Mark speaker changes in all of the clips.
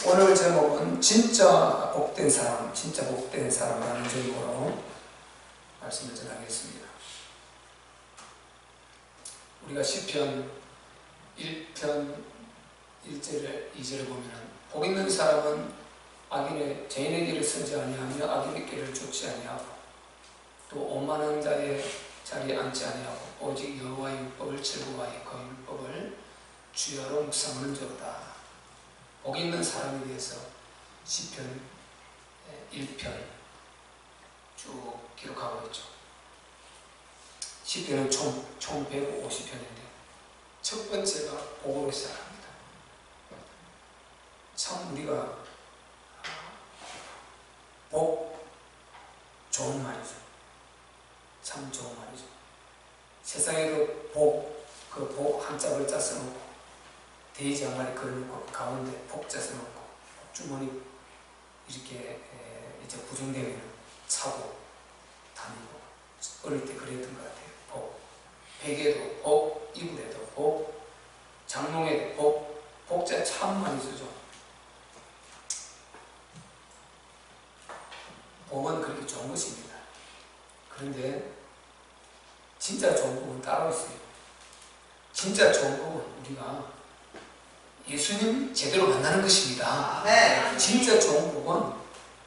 Speaker 1: 오늘 제목은 진짜 복된 사람, 진짜 복된 사람이라는 제목으로 말씀을 전하겠습니다. 우리가 시편 1편 1절 2절을 보면 복 있는 사람은 악인의 죄인의 길을 서지 아니하며 악인의 길을 쫓지 아니하고 또 오만한 자의 자리에 앉지 아니하고 오직 여호와의 율법을 즐거워하여 그 율법을 주야로 묵상하는도다. 복 있는 사람에 대해서 시편 1편 쭉 기록하고 있죠. 시편은 총 150편인데 첫 번째가 복으로 시작합니다. 참 우리가 복 좋은 말이죠. 참 좋은 말이죠. 세상에도 그 복 한자 글자 써놓고 돼지 한 마리 걸어놓고 가운데 복자 써놓고 복주머니 이렇게 이제 부정되면 차고 다니고 어릴 때 그랬던 것 같아요. 복 베개도 복, 이불에도 복, 장롱에도 복, 복자 참 많이 쓰죠. 복은 그렇게 좋은 것입니다. 그런데 진짜 좋은 복은 따로 있어요. 진짜 좋은 복은 우리가 예수님 제대로 만나는 것입니다.
Speaker 2: 네.
Speaker 1: 진짜 좋은 복은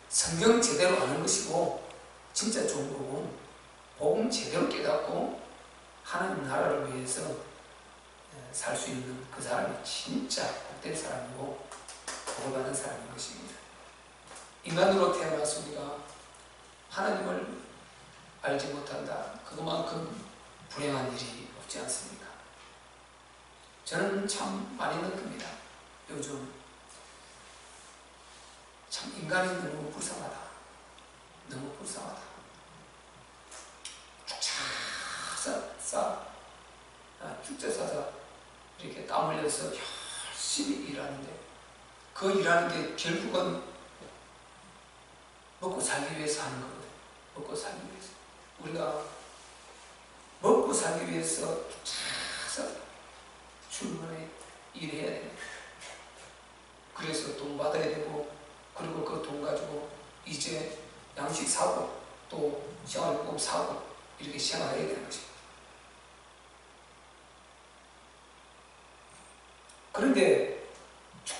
Speaker 1: 성경 제대로 아는 것이고, 진짜 좋은 복은 복음 제대로 깨닫고 하나님 나라를 위해서 살 수 있는 그 사람이 진짜 복된 사람이고 복을 받은 사람인 것입니다. 인간으로 태어나서 우리가 하나님을 알지 못한다. 그것만큼 불행한 일이 없지 않습니까? 저는 참 많이 느낍니다. 요즘 참 인간이 너무 불쌍하다. 너무 불쌍하다. 죽자 싸서 이렇게 땀 흘려서 열심히 일하는데 그 일하는 게 결국은 먹고 살기 위해서 하는 거거든요. 먹고 살기 위해서. 우리가 먹고 살기 위해서 출근에 일해야 돼요. 그래서 돈 받아야 되고, 그리고 그 돈 가지고 이제 양식 사고 또 생활요금 사고 이렇게 생활해야 되는 것입니다. 그런데 쭉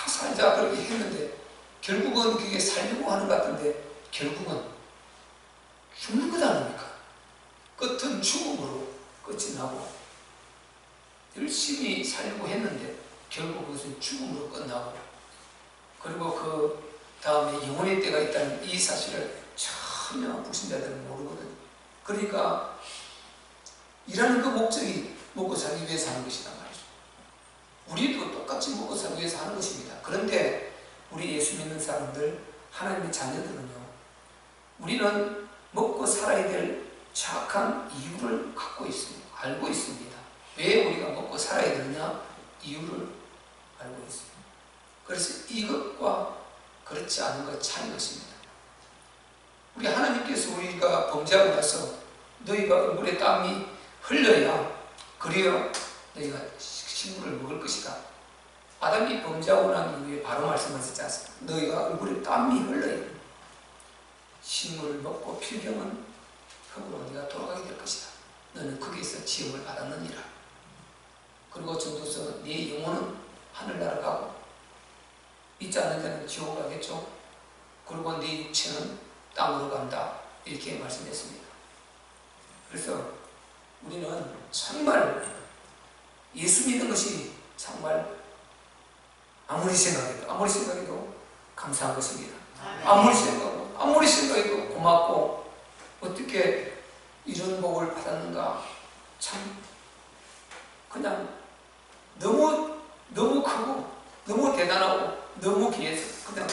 Speaker 1: 살자 그렇게 했는데 결국은 그게 살려고 하는 것 같은데 결국은 죽는 것 아닙니까? 끝은 죽음으로 끝이 나고, 열심히 살려고 했는데 결국 그것은 죽음으로 끝나고, 그리고 그 다음에 영혼의 때가 있다는 이 사실을 전혀 불신자들은 모르거든요. 그러니까 일하는 그 목적이 먹고 살기 위해서 하는 것이란 말이죠. 우리도 똑같이 먹고 살기 위해서 하는 것입니다. 그런데 우리 예수 믿는 사람들, 하나님의 자녀들은요, 우리는 먹고 살아야 될 정확한 이유를 갖고 있습니다. 알고 있습니다. 왜 우리가 먹고 살아야 되느냐? 이유를 알고 있습니다. 그래서 이것과 그렇지 않은 것 차이인 것입니다. 우리 하나님께서 우리가 범죄하고 나서 너희가 얼굴에 땀이 흘려야 그래야 너희가 식물을 먹을 것이다. 아담이 범죄하고 난 이후에 바로 말씀하셨지 않습니까? 너희가 얼굴에 땀이 흘러야 식물을 먹고 필경은 흙으로 네가 돌아가게 될 것이다. 너는 거기에서 지음을 받았느니라. 그리고 전도서 네 영혼은 하늘나라 가고 믿지 않는 자는 지옥 가겠죠. 그리고 네 육체는 땅으로 간다. 이렇게 말씀했습니다. 그래서 우리는 정말 예수 믿는 것이 정말 아무리 생각해도 감사한 것입니다. 아무리 생각해도 고맙고, 어떻게 이런 복을 받았는가, 참 그냥 너무 크고 너무 대단하고 너무 귀해서 그냥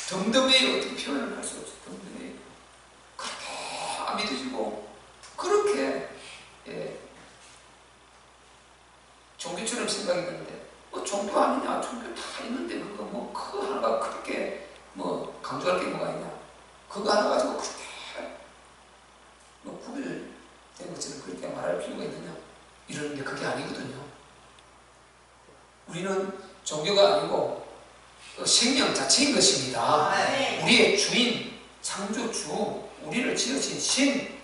Speaker 1: 덤덤해요. 어떻게 표현을 할 수 없어요. 덤덤해요. 그렇게 안 믿어지고 그렇게 종교처럼 생각이 드는데 뭐 종교 아니냐, 종교 다 있는데 그거 하나가 그렇게 강조할 게 뭐가 있냐, 그거 하나 가지고 그렇게 구별된 것처럼 그렇게 말할 필요가 있느냐 이러는데 그게 아니거든요. 우리는 종교가 아니고 생명 자체인 것입니다.
Speaker 2: 네.
Speaker 1: 우리의 주인, 창조주, 우리를 지으신 신,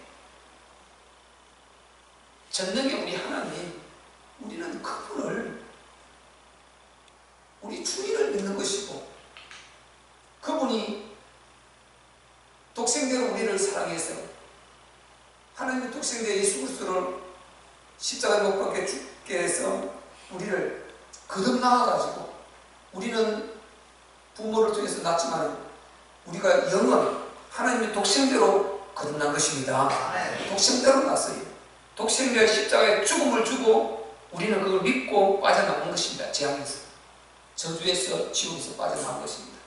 Speaker 1: 전능의 우리 하나님, 우리는 그분을, 우리 주인을 믿는 것이고, 그분이 독생자로 우리를 사랑해서 하나님의 독생자 예수 그리스도를 십자가에 못 박혀 죽게 해서 우리를 거듭나와가지고, 우리는 부모를 통해서 낳지만 우리가 영원 하나님의 독생자로 거듭난 것입니다. 독생자로 났어요. 독생자의 십자가에 죽음을 주고 우리는 그걸 믿고 빠져나온 것입니다. 재앙에서, 저주에서, 지옥에서 빠져나온 것입니다.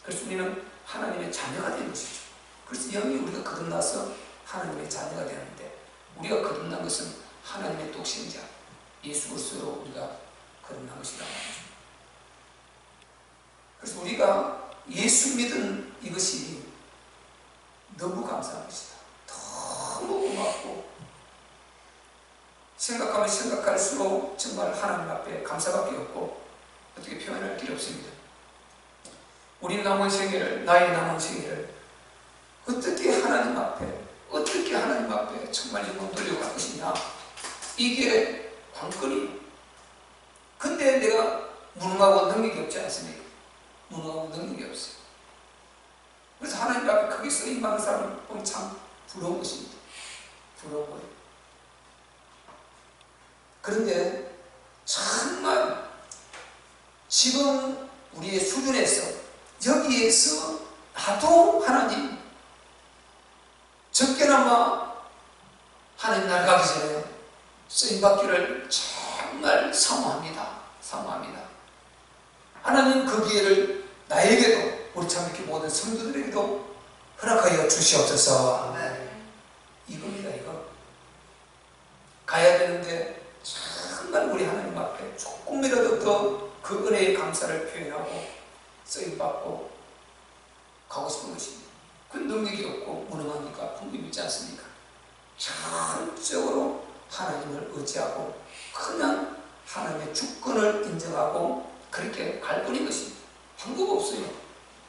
Speaker 1: 그래서 우리는 하나님의 자녀가 된 것이죠. 그래서 영이 우리가 거듭나서 하나님의 자녀가 되는데, 우리가 거듭난 것은 하나님의 독생자 예수 그리스도로 우리가 거듭난 것이라고 하죠. 그래서 우리가 예수 믿은 이것이 너무 감사한 것이다. 너무 고맙고, 생각하면 생각할수록 정말 하나님 앞에 감사밖에 없고 어떻게 표현할 길이 없습니다. 우리 남은 생애를, 나의 남은 생애를 어떻게 하나님 앞에 정말 영광 돌려갈 것이냐, 이게 관건이에요. 근데 내가 무능하고 능력이 없지 않습니까? 무능하고 능력이 없어요. 그래서 하나님 앞에 크게 쓰임 많은 사람을 보면 참 부러운 것입니다. 부러운 거예요. 그런데 정말 지금 우리의 수준에서, 여기에서 나도 하나님 적게나마 하나님 날 가기 전에 쓰임받기를 정말 사모합니다. 하나님 그 기회를 나에게도, 우리 참 이렇게 모든 성도들에게도 허락하여 주시옵소서. 이겁니다. 이거 가야 되는데 정말 우리 하나님 앞에 조금이라도 더 그 은혜의 감사를 표현하고 쓰임받고 가고 싶은 것입니다. 그 능력이 없고 무능하니까 분명히 있지 않습니까? 전적으로 하나님을 의지하고 그냥 하나님의 주권을 인정하고 그렇게 갈 뿐인 것입니다. 방법 없어요.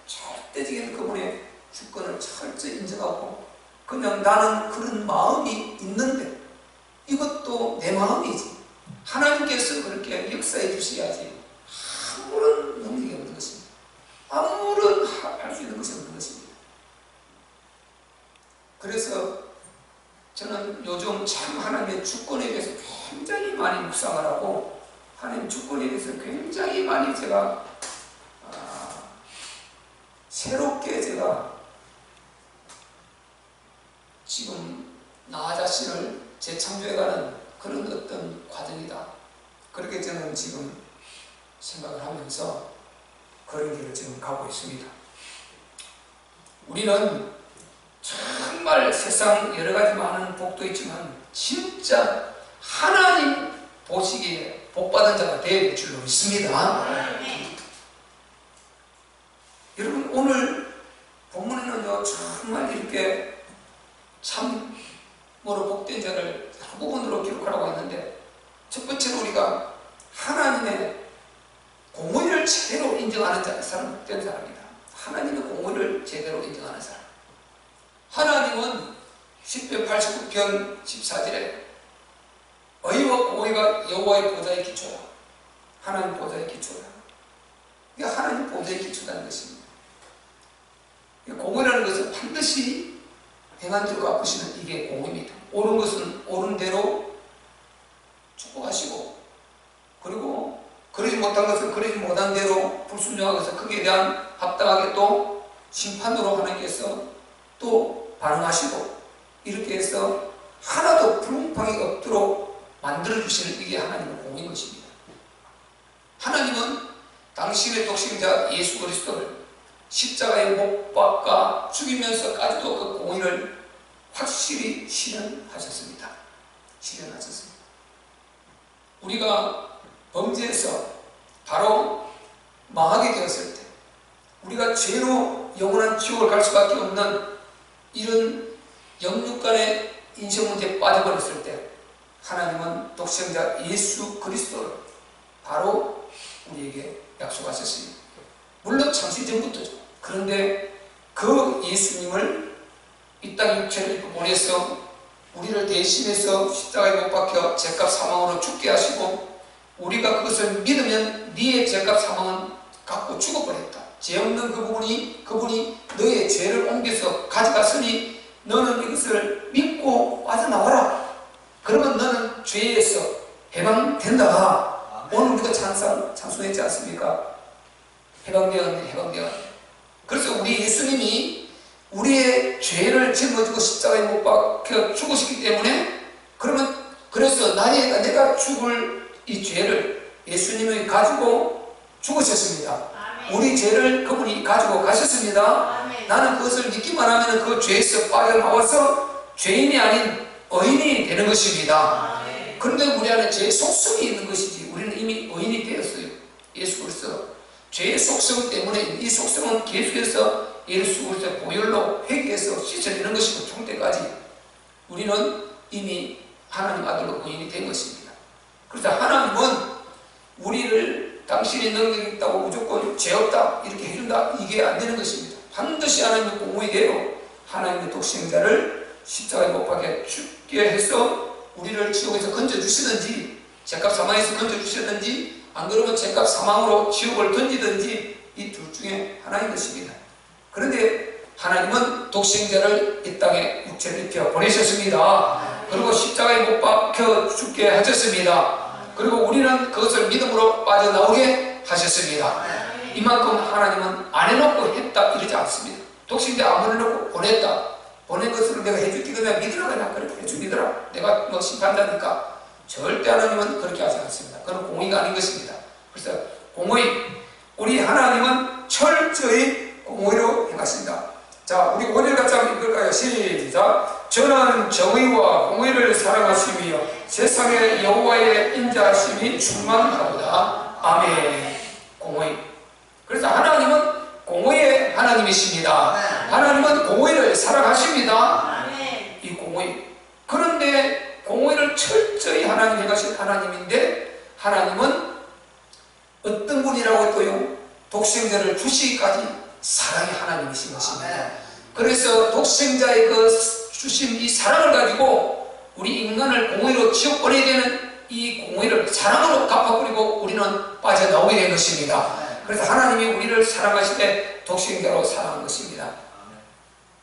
Speaker 1: 절대적인 그분의 주권을 철저히 인정하고, 그냥 나는 그런 마음이 있는데, 이것도 내 마음이지, 하나님께서 그렇게 역사해 주셔야지, 아무런 능력이 없는 것입니다. 아무런 할 수 있는 것이 없는 것입니다. 그래서 저는 요즘 참 하나님의 주권에 대해서 굉장히 많이 묵상을 하고, 하나님 주권에 대해서 굉장히 많이 제가 새롭게 제가 지금 나 자신을 재창조해가는 그런 어떤 과정이다. 그렇게 저는 지금 생각을 하면서 그런 길을 지금 가고 있습니다. 우리는 정말 세상 여러 가지 많은 복도 있지만 진짜 하나님 보시기에 복받은 자가 될 줄로 믿습니다. 여러분, 오늘 본문에는요, 정말 이렇게 참으로 복된 자를 한 부분으로 기록하라고 했는데, 첫 번째로 우리가 하나님의 공의를 제대로 인정하는 사람, 복된 사람이다. 하나님의 공의를 제대로 인정하는 사람. 하나님은 10편 89편 14절에 의와 공의가 여호와의 보좌의 기초다. 하나님 보좌의 기초다. 이게 하나님 보좌의 기초라는 것입니다. 공의라는 것은 반드시 행한 대로 갚으시는, 이게 공의입니다. 옳은 것은 옳은 대로 축복하시고, 그리고 그러지 못한 것은 그러지 못한 대로 불순종하고서 거기에 대한 합당하게 또 심판으로 하나님께서 또 반응하시고, 이렇게 해서 하나도 불공평이 없도록 만들어주시는, 이게 하나님의 공인 것입니다. 하나님은 당신의 독생자 예수 그리스도를 십자가에 못 박아 죽이면서까지도 그 공의를 확실히 실현하셨습니다. 우리가 범죄에서 바로 망하게 되었을 때, 우리가 죄로 영원한 지옥을 갈 수밖에 없는 이런 영육간의 인생문제에 빠져버렸을 때, 하나님은 독생자 예수 그리스도를 바로 우리에게 약속하셨습니다. 물론 창세 전부터죠. 그런데 그 예수님을 이 땅 육체를 입고 보내서 우리를 대신해서 십자가에 못 박혀 죄값 사망으로 죽게 하시고, 우리가 그것을 믿으면 네의 죄값 사망은 갖고 죽어버렸다. 죄 없는 그분이 너의 죄를 옮겨서 가져갔으니 너는 이것을 믿고 빠져나와라. 그러면 너는 죄에서 해방된다. 오늘 우리가 찬송했지 않습니까? 해방되었네. 그래서 우리 예수님이 우리의 죄를 짊어지고 십자가에 못 박혀 죽으시기 때문에, 그래서 내가 죽을 이 죄를 예수님이 가지고 죽으셨습니다.
Speaker 2: 아멘.
Speaker 1: 우리 죄를 그분이 가지고 가셨습니다.
Speaker 2: 아멘.
Speaker 1: 나는 그것을 믿기만 하면 그 죄에서 빠져나와서 죄인이 아닌 의인이 되는 것입니다.
Speaker 2: 아멘.
Speaker 1: 그런데 우리 안에 죄의 속성이 있는 것이지, 우리는 이미 의인이 되었어요. 예수 그리스도. 죄의 속성 때문에 이 속성은 계속해서 예수 그리스도의 보혈로 회개해서 씻어내는 것이고, 종때까지 우리는 이미 하나님 아들로 의인이 된 것입니다. 그래서 하나님은 우리를 당신의 능력이 있다고 무조건 죄 없다 이렇게 해준다, 이게 안 되는 것입니다. 반드시 하나님의 공의대로 하나님의 독생자를 십자가에 못 박혀 죽게 해서 우리를 지옥에서 건져주시든지, 죄값 사망에서 건져주시든지, 안 그러면 죄값 사망으로 지옥을 던지든지, 이 둘 중에 하나인 것입니다. 그런데 하나님은 독생자를 이 땅에 육체를 입혀 보내셨습니다. 그리고 십자가에 못 박혀 죽게 하셨습니다. 그리고 우리는 그것을 믿음으로 빠져나오게 하셨습니다. 이만큼 하나님은 안 해놓고 했다 이러지 않습니다. 독생자 안 보내놓고 보낸 것으로 내가 해줄게, 그냥 믿으라, 그냥 그렇게 해주니더라, 내가 뭐 심판자니까. 절대 하나님은 그렇게 하지 않습니다. 그건 공의가 아닌 것입니다. 그래서 우리 하나님은 철저히 공의로 행하신다. 자, 우리 5절 같이 한번 읽을까요? 시작. 저는 정의와 공의를 사랑하시며 세상에 여호와의 인자하심이 충만하도다. 아멘. 공의. 그래서 하나님은 공의의 하나님이십니다. 하나님은 공의를 사랑하십니다. 이 공의. 그런데 공의를 철저히 하나님 행하신 하나님인데, 하나님은 어떤 분이라고 했고요? 독생자를 주시기까지 사랑의 하나님이신 것입니다. 그래서 독생자의 주신 이 사랑을 가지고 우리 인간을 공의로 지옥 보내야 되는 이 공의를 사랑으로 갚아버리고 우리는 빠져나오게 된 것입니다. 그래서 하나님이 우리를 사랑하시되 독생자로 사랑한 것입니다.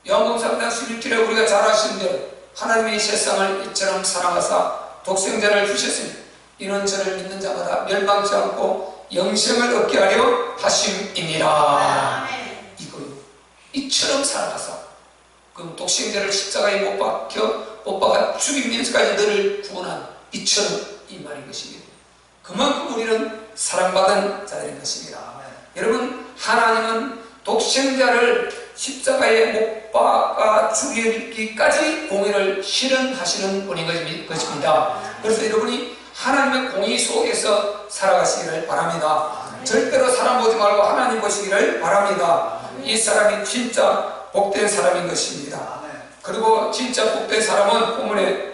Speaker 1: 요한복음 3장 11절에 우리가 잘 아시는 대로 하나님이 세상을 이처럼 사랑하사 독생자를 주셨으니 이는 저를 믿는 자마다 멸망치 않고 영생을 얻게 하려 하심이니라. 이처럼 살아가서, 그럼 독생자를 십자가에 못 박아 죽이면서까지 너를 구원한 이처럼, 이 말인 것입니다. 그만큼 우리는 사랑받은 자들인 것입니다. 여러분, 하나님은 독생자를 십자가에 못 박아 죽이기까지 공의를 실현하시는 분인 것입니다. 그래서 여러분이 하나님의 공의 속에서 살아가시기를 바랍니다. 절대로 사람 보지 말고 하나님 보시기를 바랍니다. 이 사람이 진짜 복된 사람인 것입니다. 그리고 진짜 복된 사람은 본문에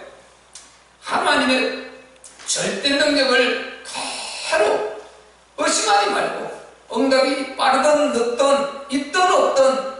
Speaker 1: 하나님의 절대 능력을 그대로 의심하지 말고, 응답이 빠르든 늦든 있든 없든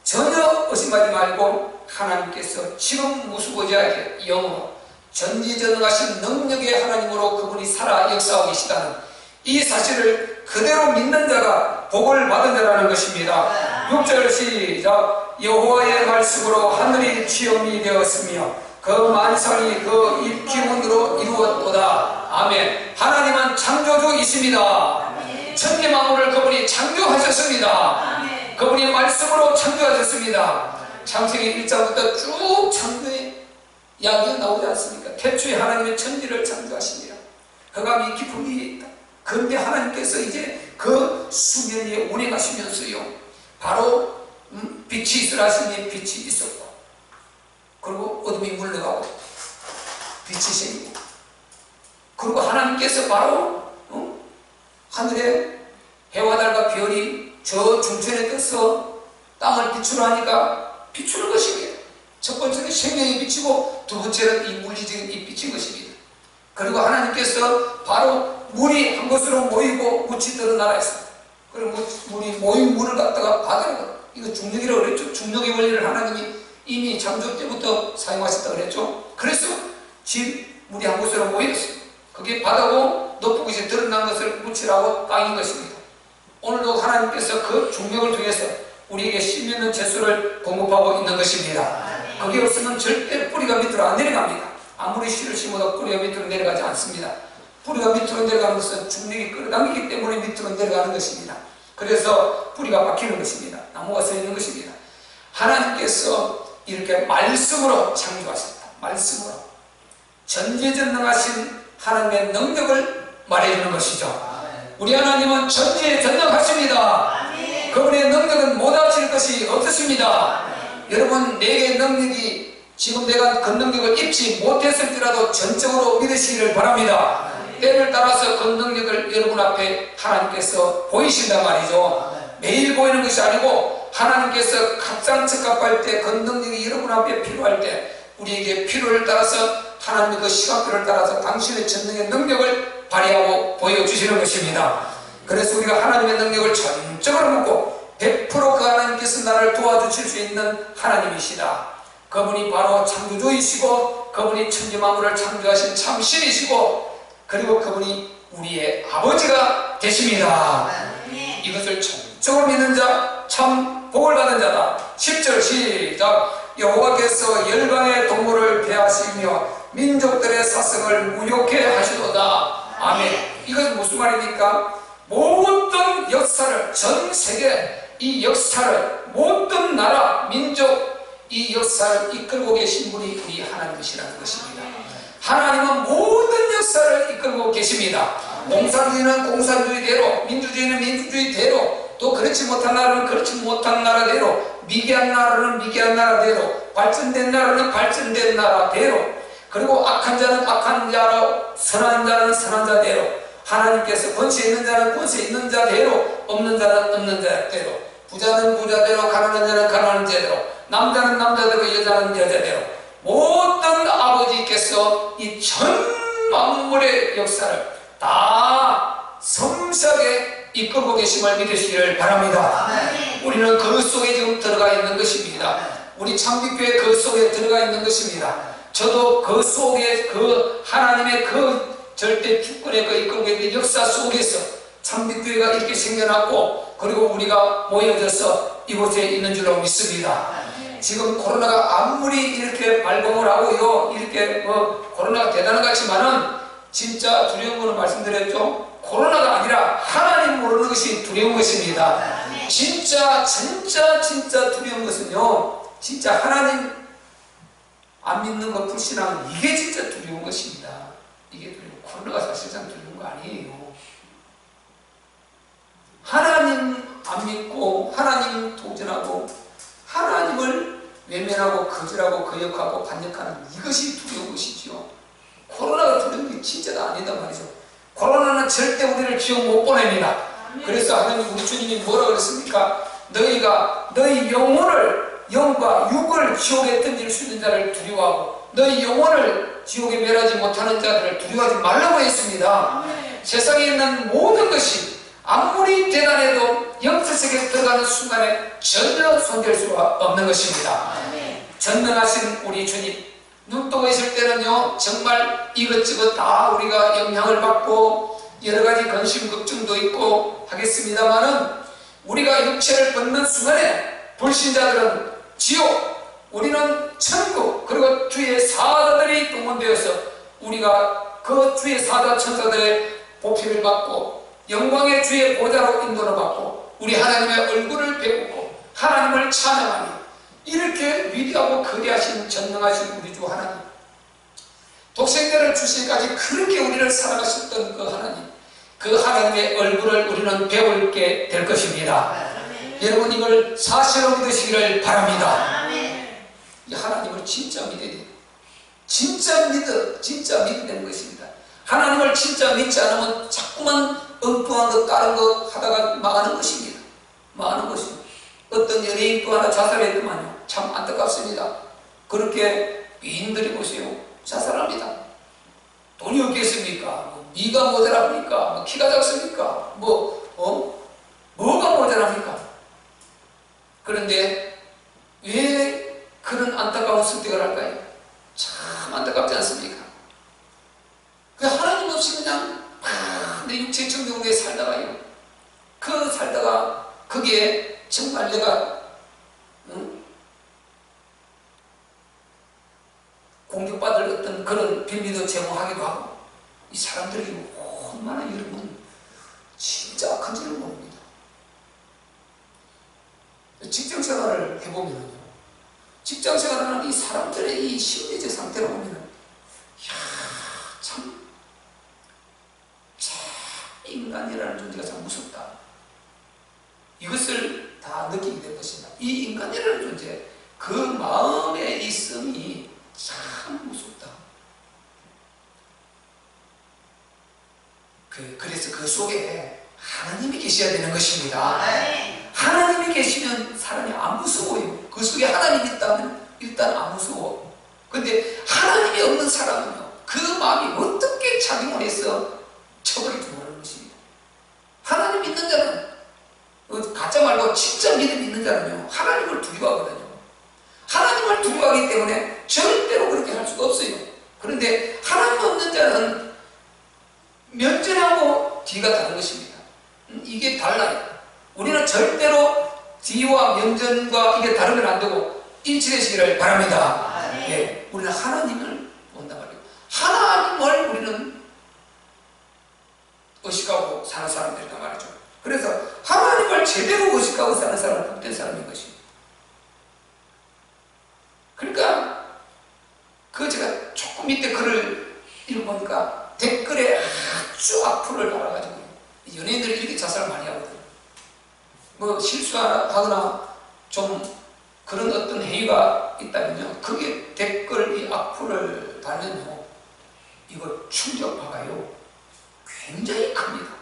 Speaker 1: 전혀 의심하지 말고 하나님께서 지금 무수고지하게 영으로 전지전능하신 능력의 하나님으로 그분이 살아 역사하고 계시다는 이 사실을 그대로 믿는 자가 복을 받은 자라는 것입니다. 6절 시작. 여호와의 말씀으로 하늘이 취업이 되었으며 그 만상이 그 입기문으로 이루었도다. 아멘. 하나님은 창조주이십니다. 천지 만물을 그분이 창조하셨습니다. 그분이 말씀으로 창조하셨습니다. 창세기 1장부터 쭉 창조의 이야기가 나오지 않습니까? 태초에 하나님의 천지를 창조하십니다. 그가 이 깊은 위에 있다. 그런데 하나님께서 이제 그 수면 위에 운행하시면서요, 바로 빛이 있으라 하시니 빛이 있었고, 그리고 어둠이 물러가고 빛이 생기고, 그리고 하나님께서 바로 하늘에 해와 달과 별이 저 중천에 떠서 땅을 비추려 하니까 비추는 것입니다. 첫 번째는 생명의 빛이고, 두 번째는 이 물리적인 이 빛인 것입니다. 그리고 하나님께서 바로 물이 한 곳으로 모이고 묻히 드러나라 했습니다. 그리고 우리 모인 물을 갖다가 바다로, 이거 중력이라고 그랬죠. 중력의 원리를 하나님이 이미 창조 때부터 사용하셨다고 그랬죠. 그래서 물이 한 곳으로 모였어요. 그게 바다고 높은 곳에 드러난 것을 묻히라고 땅인 것입니다. 오늘도 하나님께서 그 중력을 통해서 우리에게 씨 맺는 채소를 공급하고 있는 것입니다. 그게 없으면 절대 뿌리가 밑으로 안 내려갑니다. 아무리 씨를 심어도 뿌리가 밑으로 내려가지 않습니다. 뿌리가 밑으로 내려가는 것은 중력이 끌어당기기 때문에 밑으로 내려가는 것입니다. 그래서 뿌리가 박히는 것입니다. 나무가 서 있는 것입니다. 하나님께서 이렇게 말씀으로 창조하셨다. 말씀으로 전지전능하신 하나님의 능력을 말해주는 것이죠. 우리 하나님은 전지전능하십니다. 그분의 능력은 못하실 것이 없으십니다. 여러분, 내게 능력이 지금 내가 그 능력을 입지 못했을지라도 전적으로 믿으시기를 바랍니다. 때를 따라서 그 능력을 여러분 앞에 하나님께서 보이신단 말이죠. 매일 보이는 것이 아니고 하나님께서 갑상척갑할 때 그 능력이 여러분 앞에 필요할 때 우리에게 필요를 따라서 하나님의 그 시간표를 따라서 당신의 전능의 능력을 발휘하고 보여주시는 것입니다. 그래서 우리가 하나님의 능력을 전적으로 묻고 100% 그 하나님께서 나를 도와주실 수 있는 하나님이시다. 그분이 바로 창조주이시고 그분이 천지만물을 창조하신 참신이시고 그리고 그분이 우리의 아버지가 되십니다. 이것을 전적으로 믿는 자 참 복을 받은 자다. 10절 시작. 여호와께서 열방의 동물을 대하시며 민족들의 사성을 무욕해 하시도다. 아멘. 이것은 무슨 말입니까? 모든 역사를, 전 세계 이 역사를, 모든 나라, 민족 이 역사를 이끌고 계신 분이 우리 하나님이시라는 것입니다. 하나님은 모든 역사를 이끌고 계십니다. 공산주의는 공산주의대로, 민주주의는 민주주의대로, 또 그렇지 못한 나라는 그렇지 못한 나라대로, 미개한 나라는 미개한 나라대로, 발전된 나라는 발전된 나라대로, 그리고 악한 자는 악한 자로, 선한 자는 선한 자대로, 하나님께서 권세 있는 자는 권세 있는 자대로, 없는 자는 없는 자대로, 부자는 부자대로, 가난한 자는 가난한 자대로, 남자는 남자대로, 여자는 여자대로, 모든 아버지께서 이 전 만물의 역사를 다 섬세하게 이끌고 계심을 믿으시기를 바랍니다. 우리는 그 속에 지금 들어가 있는 것입니다. 우리 창빛교회 그 속에 들어가 있는 것입니다. 저도 그 속에 그 하나님의 그 절대 주권의 그 이끌고 있는 역사 속에서 창빛교회가 이렇게 생겨났고 그리고 우리가 모여져서 이곳에 있는 줄로 믿습니다. 지금 코로나가 아무리 이렇게 발병을 하고요, 이렇게 코로나가 대단한 것 같지만은 진짜 두려운 거는 말씀드렸죠. 코로나가 아니라 하나님 모르는 것이 두려운 것입니다. 진짜 두려운 것은요, 진짜 하나님 안 믿는 것, 불신하는 이게 진짜 두려운 것입니다. 이게 두려운, 코로나가 사실상 두려운 거 아니에요. 하나님 안 믿고 하나님 도전하고 하나님을 외면하고 거절하고 거역하고 반역하는 이것이 두려운 것이지요. 코로나가 두려운 게 진짜가 아니다 말이죠. 코로나는 절대 우리를 지옥 못 보냅니다. 그래서 하나님 우리 주님이 뭐라고 그랬습니까? 너희가 너희 영혼을, 영과 육을 지옥에 던질 수 있는 자를 두려워하고 너희 영혼을 지옥에 멸하지 못하는 자들을 두려워하지 말라고 했습니다. 세상에 있는 모든 것이 아무리 대단해도 영적세계에 들어가는 순간에 전혀 손댈 수가 없는 것입니다. 전능하신 우리 주님, 눈 뜨고 있을 때는요, 정말 이것저것 다 우리가 영향을 받고 여러가지 근심 걱정도 있고 하겠습니다만은 우리가 육체를 벗는 순간에 불신자들은 지옥, 우리는 천국, 그리고 주의 사자들이 동원되어서 우리가 그 주의 사자 천사들의 보필을 받고 영광의 주의 보좌로 인도를 받고 우리 하나님의 얼굴을 배우고 하나님을 찬양하니 이렇게 위대하고 거대하신 전능하신 우리 주 하나님, 독생자를 주시기까지 그렇게 우리를 사랑하셨던 그 하나님, 그 하나님의 얼굴을 우리는 배울게 될 것입니다. 여러분, 이걸 사실로 믿으시기를 바랍니다. 이 하나님을 진짜 믿어야 돼요. 진짜 믿어야 되는 것입니다. 하나님을 진짜 믿지 않으면 자꾸만 엉뚱한 것, 다른 것 하다가 망하는 것입니다. 망하는 것입니다. 어떤 연예인 또 하나 자살했더만요. 참 안타깝습니다. 그렇게 위인들이 보세요. 자살합니다. 돈이 없겠습니까? 미가 모자랍니까? 키가 작습니까? 뭐 안타까워하잖아요. 그런데 왜 그런 안타까운 선택을 할까요? 참 안타깝지 않습니까? 그 하나님 없이 그냥 내 육체 정욕에 살다가요. 그 살다가 거기에 정말 내가 공격받을 어떤 그런 빌미도 제공하기도 하고, 이 사람들이 얼마나 여러분 진짜 악한지를 모릅니다. 직장생활을 해보면요, 직장생활하는 이 사람들의 이 심리적 상태를 보면은 참 인간이라는 존재가 참 무섭다. 이것을 다 느끼게 될 것입니다. 이 인간이라는 존재, 그 마음의 이 성이 참 무섭다. 그래서 그 속에 하나님이 계셔야 되는 것입니다. 하나님이 계시면 사람이 안 무서워요. 그 속에 하나님이 있다면 일단 안 무서워. 근데 하나님이 없는 사람은요, 그 마음이 어떻게 작용을 해서 쳐버릴지 모르는 것입니다. 하나님 믿는 자는, 가짜 말고 진짜 믿음 있는 자는요, 하나님을 두려워하거든요. 하나님을 두려워하기 때문에 절대로 그렇게 할 수가 없어요. 그런데 하나님 없는 자는 면전하고 뒤가 다른 것입니다. 이게 달라요. 우리는 절대로 뒤와 면전과 이게 다르면 안 되고 일치되시기를 바랍니다. 예, 우리는 하나님을 본단 말이에요. 하나님을 우리는 의식하고 사는 사람들이란 말이죠. 그래서 하나님을 제대로 의식하고 사는 사람은 복된 사람인 것입니다. 그러니까 제가 조금 밑에 글을 읽어보니까 댓글에 아주 악플을 달아가지고, 연예인들이 이렇게 자살을 많이 하거든요. 뭐 실수하거나 좀 그런 어떤 행위가 있다면요, 그게 댓글 이 악플을 달면요, 이거 충격파가요 굉장히 큽니다.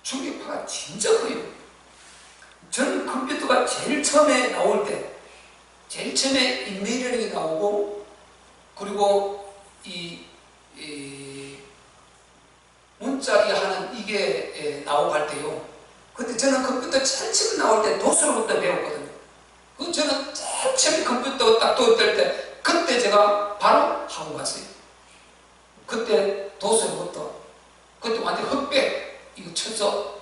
Speaker 1: 충격파가 진짜 커요. 저는 컴퓨터가 제일 처음에 나올 때, 제일 처음에 이메일이라는 게 나오고, 그리고 이 문자 하는 이게 나오고 할 때요, 그때 저는 컴퓨터 제일 처음 나올 때 도스로부터 배웠거든요. 저는 제일 처음에 컴퓨터 딱 도입될 때, 그때 제가 바로 하고 갔어요. 그때 도스로부터, 그때 완전 흑백 이거 쳐서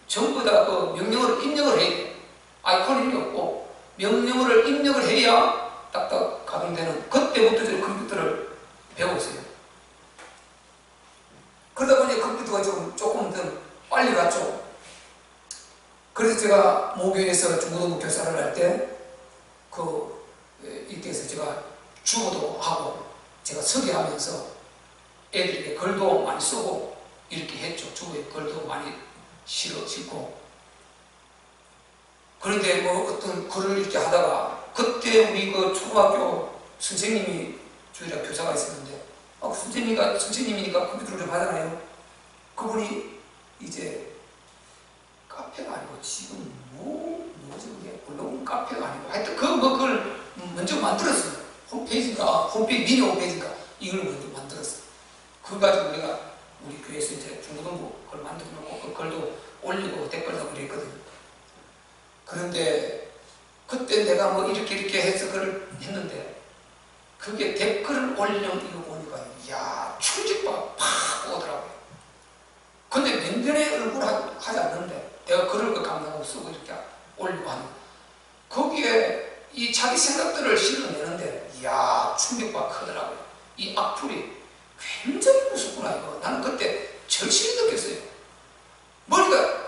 Speaker 1: 전부 다 그 명령어를 입력을 해야 돼요. 아이콘이 없고 명령어를 입력을 해야 딱딱 가동되는, 그때부터 저는 컴퓨터를 배웠어요. 그러다 보니 컴퓨터가 조금 더 빨리 갔죠. 그래서 제가 모교에서 중고등부 교사를 할 때, 이때에서 제가 주어도 하고, 제가 서기하면서 애들에게 글도 많이 쓰고, 이렇게 했죠. 주어에 글도 많이 싣고. 그런데 뭐 어떤 글을 이렇게 하다가, 그때 우리 그 초등학교 선생님이, 주일학 교사가 있었는데, 선생님이니까 컴퓨터를 좀 하잖아요. 그분이 이제 카페가 아니고 지금 뭐지 그게 블로그 카페가 아니고 하여튼 그걸 먼저 만들었어요. 미니 홈페이지인가 이걸 먼저 만들었어요. 그거 가지고 우리가 우리 교회에서 이제 중고등부 그걸 만들어 놓고 그 글도 올리고 댓글도 그랬거든요. 그런데 그때 내가 뭐 이렇게 해서 그걸 했는데, 그게 댓글을 올리는 이거 보니까 이야 충격파가 팍 오더라고요. 근데 면전에 얼굴 하지 않는데 내가 글을 감당하고 쓰고 이렇게 올리고 하는, 거기에 이 자기 생각들을 실어내는데 이야 충격파가 크더라고요. 이 악플이 굉장히 무섭구나 이거. 나는 그때 절실히 느꼈어요. 머리가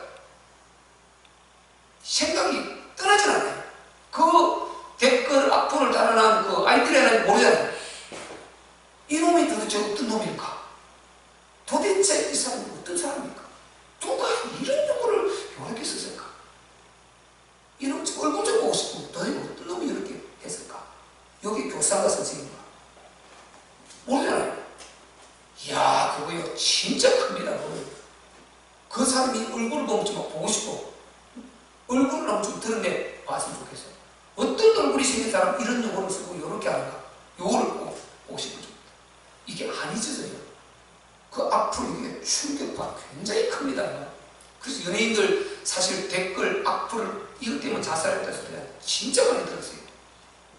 Speaker 1: 생각이 떠나질 않아요. 그 댓글 악플을 달아난 그 아이디어는 모르잖아요. 이놈이 도대체 어떤 놈일까? 도대체 이 사람이 어떤 사람입니까? 누가 이런 용어를 이렇게 썼을까? 이놈 얼굴 좀 보고 싶고 도대체 어떤 놈이 이렇게 했을까? 여기 교사가 선생님인가? 모르잖아요. 이야 그거요 진짜 큽니다. 그 사람이 얼굴을 보면 좀 보고 싶고, 얼굴을 한번 좀 드러내 봤으면 좋겠어요. 어떤 얼굴이 생긴 사람 이런 용어를 쓰고 이렇게 하는가? 요거를 꼭 보고 싶은 점. 이게 안 잊어져요. 그 앞으로 이게 충격파 굉장히 큽니다. 그래서 연예인들 사실 댓글, 악플을 이것 때문에 자살했다 소리가 진짜 많이 들었어요.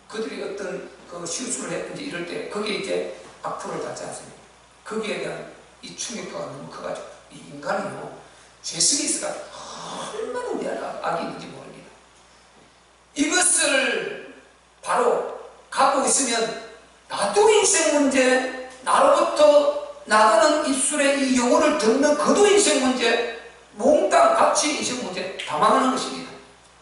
Speaker 1: 그들이 어떤 그 실수를 했든지 이럴 때 거기에 이제 악플을 달지 않습니까? 거기에 대한 이 충격파가 너무 커가지고 이 인간은요, 죄성이 있어가 얼마나 우리 안에 악이 있는지 모릅니다. 이것을 바로 갖고 있으면 나도 인생 문제, 나로부터 나가는 입술의 이 영혼을 듣는 그도 인생 문제, 몽땅 같이 인생 문제 다 망하는 것입니다.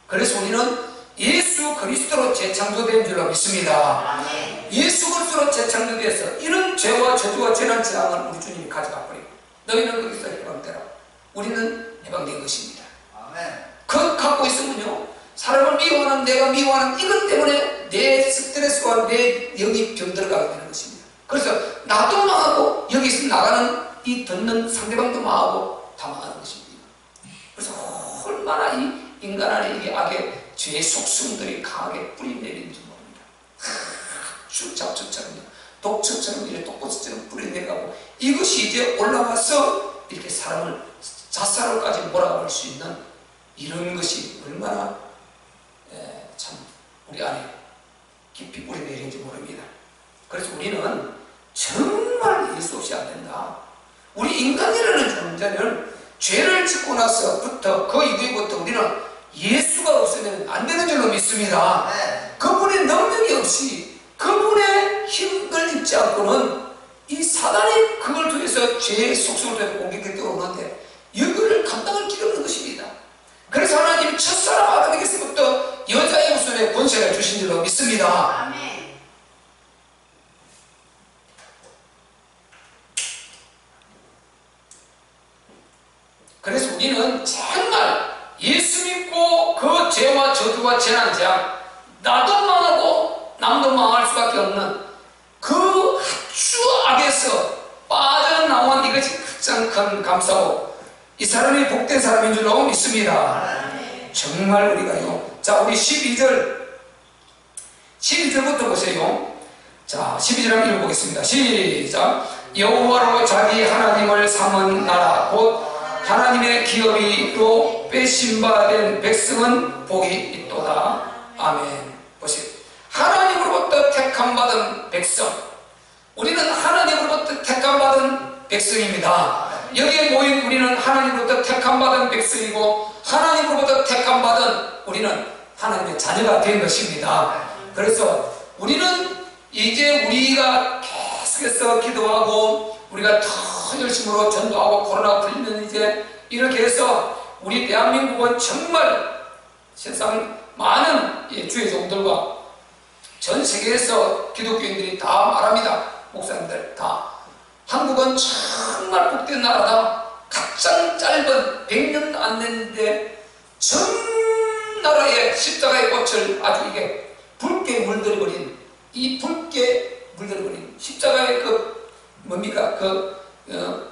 Speaker 1: 그래서 우리는 예수 그리스도로 재창조된 줄로 믿습니다. 예수 그리스도로 재창조되어서 이런 죄와 저주와 재난 재앙을 우리 주님이 가져가 버리고 너희는 거기서 해방되라. 우리는 해방된 것입니다. 그것 갖고 있으면요, 사람을 미워하는, 내가 미워하는 이것 때문에 내 스트레스와 내 영이 병들어가게 되는 것입니다. 그래서 나도 망하고 여기서 나가는 이 듣는 상대방도 망하고 다 망하는 것입니다. 그래서 얼마나 이 인간 안에 이 악의 죄의 속성들이 강하게 뿌리 내리는지 모릅니다. 아주 잡초처럼요, 독초처럼 이렇게 독꽃처럼 뿌리 내려가고 이것이 이제 올라와서 이렇게 사람을 자살로까지 몰아가 볼 수 있는 이런 것이 얼마나 참 우리 안에 깊이 뿌리 내리는지 모릅니다. 그래서 우리는 정말 예수 없이 안 된다. 우리 인간이라는 존재는 죄를 짓고 나서부터 그 이후부터 우리는 예수가 없으면 안 되는 줄로 믿습니다. 그분의 능력이 없이 그분의 힘을 입지 않고는 이 사단이 그걸 통해서 죄의 속성을 통해서 공격해 들어오는데 이거를 감당할 길이 없는 것입니다. 그래서 하나님이 첫사람 아담에게서부터 여자의 후손에 권세를 주신 줄로 믿습니다. 아멘. 그래서 우리는 정말 예수 믿고 그 죄와 저주와 재난 재앙, 나도 망하고 남도 망할 수밖에 없는 그 아주 악에서 빠져나온 이것이 가장 큰 감사고 이 사람이 복된 사람인 줄로 믿습니다. 정말 우리가요, 자 우리 12절부터 보세요. 자 12절 한번 읽어보겠습니다. 시작. 여호와로 자기 하나님을 삼은 나라 곧 하나님의 기업이로 빼심받은 백성은 복이 있도다. 아멘. 보세요. 하나님으로부터 택함받은 백성, 우리는 하나님으로부터 택함받은 백성입니다. 여기에 모인 우리는 하나님으로부터 택함받은 백성이고 하나님으로부터 택함받은 우리는 하나님의 자녀가 된 것입니다. 그래서 우리는 이제 우리가 계속해서 기도하고 우리가 더 열심으로 전도하고 코로나 풀리면 이제 이렇게 해서 우리 대한민국은 정말 세상 많은 주의 종들과 전 세계에서 기독교인들이 다 말합니다. 목사님들 다 한국은 정말 복된 나라다. 가장 짧은 100년도 안 됐는데 전 나라의 십자가의 꽃을 아주 이게 붉게 물들어버린 이 붉게 물들어버린 십자가의 그 뭡니까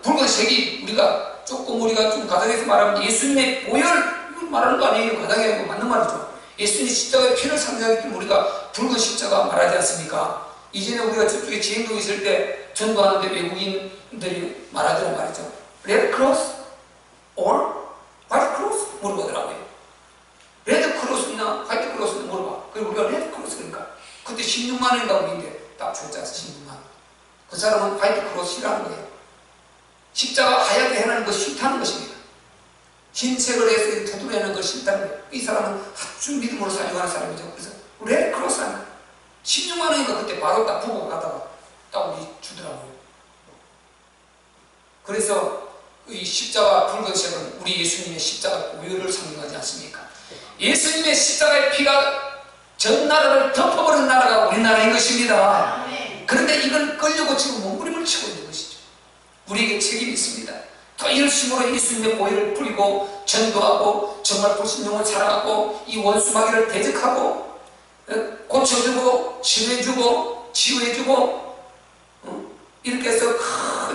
Speaker 1: 붉은색이 우리가 좀 가정에서 말하면 예수님의 보혈 말하는 거 아니에요. 가정에 맞는 말이죠. 예수님 십자가의 피를 상징하기 때문에 우리가 붉은 십자가 말하지 않습니까? 이전에 우리가 저쪽에 지행도 있을 때 전도하는데 외국인들이 말하더란 말이죠. 레드 크로스 or 화이트 크로스 물어보더라고요. 레드 크로스나 화이트 크로스는 물어봐. 그리고 우리가 레드 크로스 그러니까 그때 16만 원인가 우리인데 딱 줬잖아. 16만 원. 그 사람은 화이트 크로스 싫어하는 거예요. 십자가 하얗게 해놓은 거 싫다는 것입니다. 흰색을 해서 테두리하는 거 싫다는 거예요. 이 사람은 아주 믿음으로 사용하는 사람이죠. 그래서 레드 크로스 하는 거예요. 16만 원인가 그때 바로 딱 보고 가다가 딱 우리 주더라고요. 그래서 이 십자가 붉은색은 우리 예수님의 십자가 보혈을 상징하지 않습니까? 예수님의 십자가의 피가 전 나라를 덮어버린 나라가 우리나라인 것입니다. 그런데 이걸 끌려고 지금 몸부림을 치고 있는 것이죠. 우리에게 책임이 있습니다. 더 열심으로 예수님의 보혈을 뿌리고 전도하고 정말 불신령을 사랑하고 이 원수마귀를 대적하고 고쳐주고 치유해주고 이렇게 해서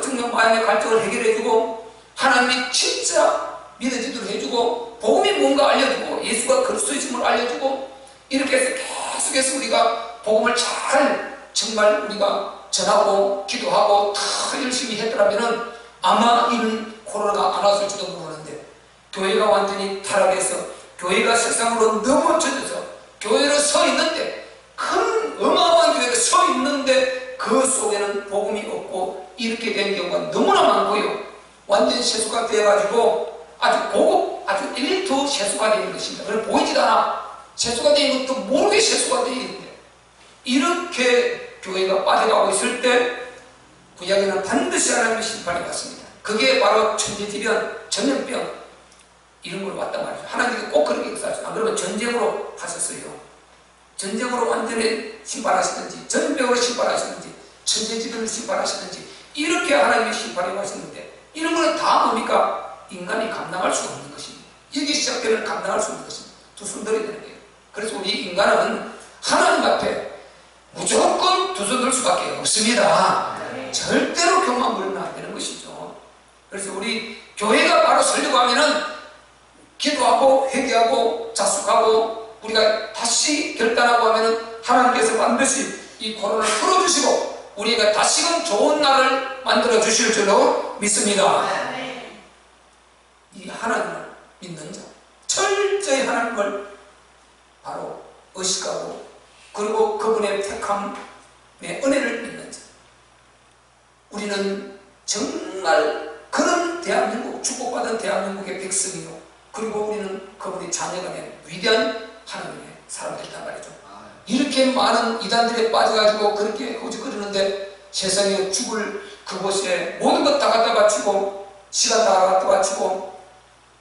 Speaker 1: 정말 마음의 갈등을 해결해주고 하나님이 진짜 믿어지도록 해주고 복음이 뭔가 알려주고 예수가 그리스도이심을 알려주고 이렇게 해서 계속해서 우리가 복음을 잘 정말 우리가 전하고 기도하고 더 열심히 했더라면 아마 이런 코로나가 안 왔을지도 모르는데 교회가 완전히 타락해서 교회가 세상으로 넘어져서 교회로 서 있는데, 큰 어마어마한 교회로 서 있는데 그 속에는 복음이 없고 이렇게 된 경우가 너무나 많고요. 완전 세수가 되어가지고 아주 고급, 아주 일도 세수가 되는 것입니다. 그럼 보이지도 않아. 세수가 되는 것도 모르게 세수가 되어 있는데, 이렇게 교회가 빠져가고 있을 때 구약에는 반드시 하나님의 심판이 왔습니다. 그게 바로 천재지변, 전염병 이런 걸로 왔단 말이죠. 하나님께서 꼭 그렇게 역사하시죠. 안 그러면 전쟁으로 하셨어요. 전쟁으로 완전히 심판하시든지, 전염병으로 심판하시든지, 천재지변으로 심판하시든지, 이렇게 하나님의 심판이 하셨는데, 이런 거는 다 뭡니까? 인간이 감당할 수 없는 것입니다. 여기 시작되면 감당할 수 없는 것입니다. 두 손 들어야 되는 거예요. 그래서 우리 인간은 하나님 앞에 무조건 두 손 들 수밖에 없습니다. 절대로 교만 부리면 안 되는 것이죠. 그래서 우리 교회가 바로 설교하고 하면은 기도하고 회개하고 자숙하고 우리가 다시 결단하고 하면은 하나님께서 반드시 이 코로나를 풀어주시고 우리가 다시금 좋은 날을 만들어 주실 줄로 믿습니다. 이 하나님을 믿는 자, 철저히 하나님을 바로 의식하고, 그리고 그분의 택함의 은혜를 믿는 자, 우리는 정말 그런 대한민국, 축복받은 대한민국의 백성이요, 그리고 우리는 그분의 자녀가 된 위대한 하나님의 사람들이란 말이죠. 이렇게 많은 이단들에 빠져가지고 그렇게 허우적거리는데, 세상에 죽을 그곳에 모든 것 다 갖다 바치고 시간 다 갖다 바치고